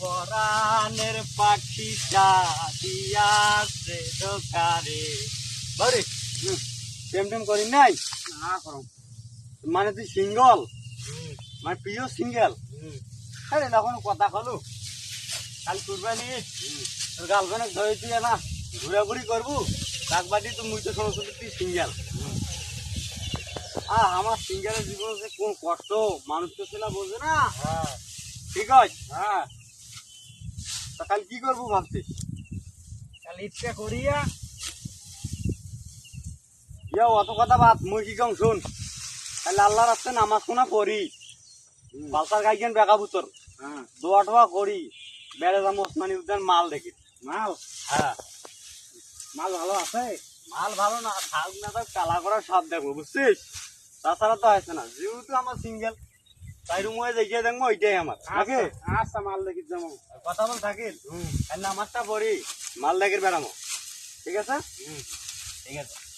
পরাণের পাখিটা দিয়াছে দোকারে বাড়ি প্রেম টেম করি নাই না করো মানে তুই সিঙ্গল মানে প্রিয় সিঙ্গেল আরে না কোনো কথা কলু কাল কুরবানি তোর গার্লফ্রেন্ড ধরে দিয়ে না ঘুরাঘুরি করবো তাক বাদি তো মুই তো সমস্ত তুই সিঙ্গেল আমার সিঙ্গেলের জীবন যে কোন কষ্ট মানুষ তো সেটা বোঝে না ঠিক আছে হ্যাঁ তা কাল কি করবো ভাবছিস কাল ইচ্ছা করিয়া ইয়া অত কথা বাদ মুই কি কম শুন তাহলে আল্লাহ রাস্তে নামাজ শোনা পড়ি বালতার গাইকেন বেকাবু তোর হ্যাঁ দোয়া টোয়া করি বেড়ে যাবো ওসমানী উদ্যান মাল দেখি মাল হ্যাঁ মাল ভালো আছে মাল ভালো না থাক না থাক কালা করার স্বাদ দেখবো বুঝছিস তাছাড়া তো আসছে না যেহেতু আমার সিঙ্গেল তাই রুমে দেখিয়ে দেখবো ওইটাই আমার নাকি আচ্ছা মাল দেখি যাবো কথা বল থাকিস নামাজটা পড়ি মাল দেখে বেড়ামো ঠিক আছে ঠিক আছে